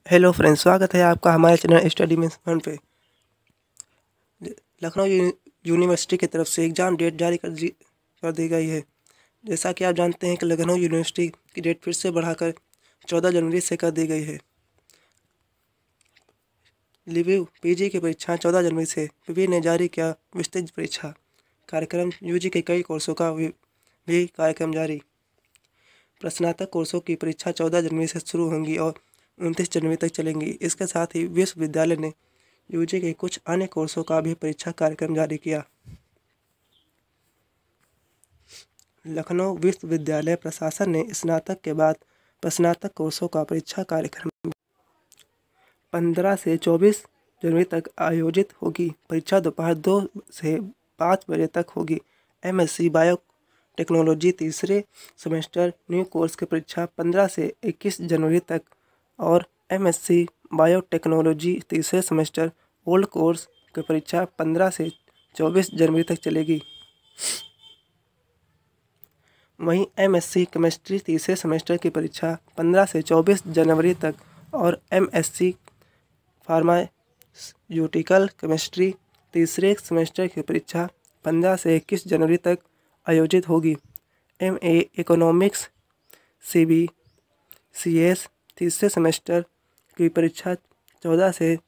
Hello friends, स्वागत है आपका हमारे चैनल स्टडी में वन पे। लखनऊ यूनिवर्सिटी की तरफ से एग्ज़ाम डेट जारी कर दी गई है। जैसा कि आप जानते हैं कि लखनऊ यूनिवर्सिटी की डेट फिर से बढ़ाकर 14 जनवरी से कर दी गई है। रिव्यू पीजी की परीक्षा 14 जनवरी से विवि ने जारी किया विस्तृत परीक्षा कार्यक्रम। यूजी के कई कोर्सों का भी कार्यक्रम जारी। स्नातक कोर्सों की परीक्षा 14 जनवरी से शुरू होंगी और 29 जनवरी तक चलेंगी। इसके साथ ही विश्वविद्यालय ने यूजी के कुछ अन्य कोर्सों का भी परीक्षा कार्यक्रम जारी किया। लखनऊ विश्वविद्यालय प्रशासन ने स्नातक के बाद स्नातक कोर्सों का परीक्षा कार्यक्रम 15 से 24 जनवरी तक आयोजित होगी। परीक्षा दोपहर 2 से 5 बजे तक होगी। एमएससी बायोटेक्नोलॉजी तीसरे सेमेस्टर न्यू कोर्स की परीक्षा 15 से 21 जनवरी तक और एमएससी बायोटेक्नोलॉजी तीसरे सेमेस्टर ओल्ड कोर्स की परीक्षा 15 से 24 जनवरी तक चलेगी। वहीं एमएससी केमिस्ट्री तीसरे सेमेस्टर की परीक्षा 15 से 24 जनवरी तक और एमएससी फार्मास्यूटिकल केमिस्ट्री तीसरे सेमेस्टर की परीक्षा 15 से 21 जनवरी तक आयोजित होगी। एमए इकोनॉमिक्स सीबीसीएस तीसरे सेमेस्टर की परीक्षा 14 से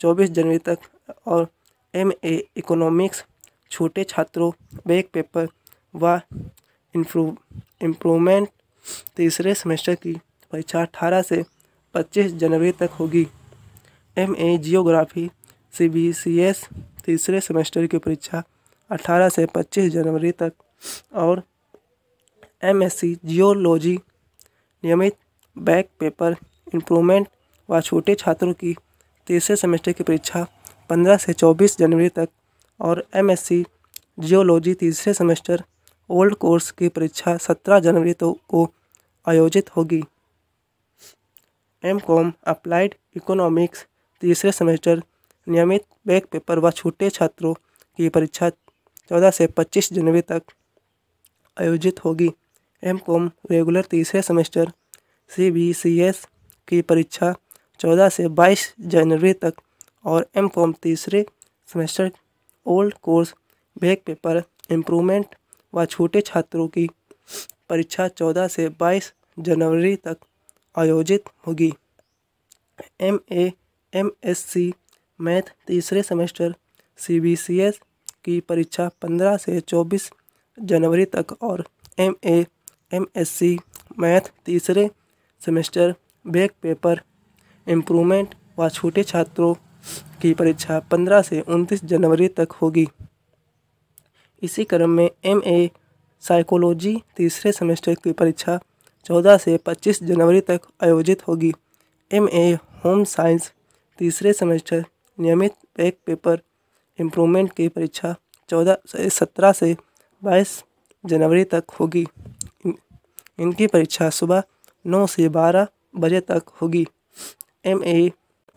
24 जनवरी तक और एमए इकोनॉमिक्स छोटे छात्रों बैक पेपर व इम्प्रूवमेंट तीसरे सेमेस्टर की परीक्षा 18 से 25 जनवरी तक होगी। एमए जियोग्राफी सीबीसीएस तीसरे सेमेस्टर की परीक्षा 18 से 25 जनवरी तक और एमएससी जियोलॉजी नियमित बैक पेपर इम्प्रूवमेंट व छोटे छात्रों की तीसरे सेमेस्टर की परीक्षा 15 से 24 जनवरी तक और एमएससी जियोलॉजी तीसरे सेमेस्टर ओल्ड कोर्स की परीक्षा 17 जनवरी को आयोजित होगी। एमकॉम अप्लाइड इकोनॉमिक्स तीसरे सेमेस्टर नियमित बैक पेपर व छोटे छात्रों की परीक्षा 14 से 25 जनवरी तक आयोजित होगी। एमकॉम रेगुलर तीसरे सेमेस्टर सीबीसीएस की परीक्षा 14 से 22 जनवरी तक और एमकॉम तीसरे semester old course back paper improvement व छोटे छात्रों की परीक्षा 14 से 22 जनवरी तक आयोजित होगी। एमए एमएससी मैथ तीसरे सेमेस्टर सीबीसीएस की परीक्षा 15 से 24 जनवरी तक और एमए एमएससी मैथ तीसरे सेमेस्टर बैक पेपर इम्प्रूवमेंट व छोटे छात्रों की परीक्षा 15 से 29 जनवरी तक होगी। इसी क्रम में एमए साइकोलॉजी तीसरे सेमेस्टर की परीक्षा 14 से 25 जनवरी तक आयोजित होगी। एमए होम साइंस तीसरे सेमेस्टर नियमित बैक पेपर इम्प्रूवमेंट की परीक्षा 17 से 22 जनवरी तक होगी। इनकी परीक्षा सुबह 9 से 12 बजे तक होगी। एमए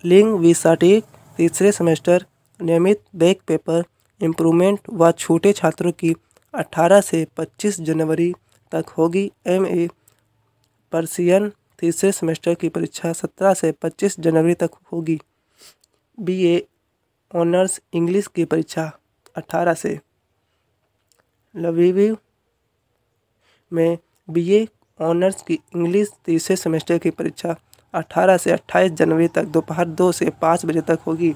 लिंग्विस्टिक तीसरे सेमेस्टर नियमित बैक पेपर इम्प्रूवमेंट व छोटे छात्रों की 18 से 25 जनवरी तक होगी। एमए पर्शियन तीसरे सेमेस्टर की परीक्षा 17 से 25 जनवरी तक होगी। बीए ऑनर्स इंग्लिश की परीक्षा 18 से लविव में बीए ऑनर्स की इंग्लिश तीसरे सेमेस्टर की परीक्षा 18 से 28 जनवरी तक दोपहर 2 से 5 बजे तक होगी।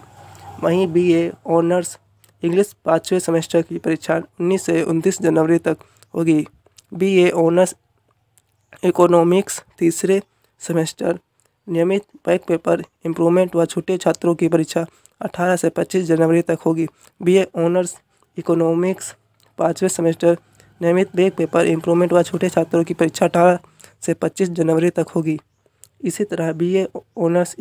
वहीं बीए ऑनर्स इंग्लिश पाँचवें सेमेस्टर की परीक्षा 19 से 29 जनवरी तक होगी। बीए ऑनर्स इकोनॉमिक्स तीसरे सेमेस्टर नियमित बैक पेपर इम्प्रूवमेंट व छोटे छात्रों की परीक्षा 18 से 25 जनवरी तक होगी। बीए ऑनर्स इकोनॉमिक्स पाँचवें सेमेस्टर नियमित बैक पेपर इम्प्रूवमेंट व छोटे छात्रों की परीक्षा 18 से 25 जनवरी तक होगी। इसी तरह बीए ऑनर्स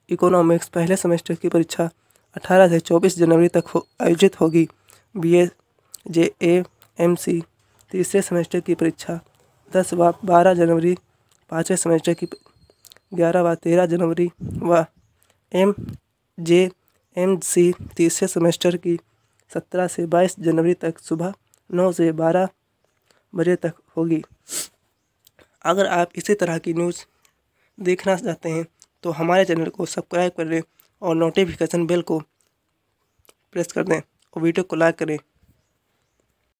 इकोनॉमिक्स पहले सेमेस्टर की परीक्षा 18 से 24 जनवरी तक आयोजित होगी। बीए जेएएमसी तीसरे सेमेस्टर की परीक्षा 10 व 12 जनवरी, पाँचवें सेमेस्टर की 11 व 13 जनवरी व एमजेएमसी तीसरे सेमेस्टर की 17 से 22 जनवरी तक सुबह 9 से 12 बजे तक होगी। अगर आप इसी तरह की न्यूज़ देखना चाहते हैं तो हमारे चैनल को सब्सक्राइब कर लें और नोटिफिकेशन बेल को प्रेस कर दें और वीडियो को लाइक करें।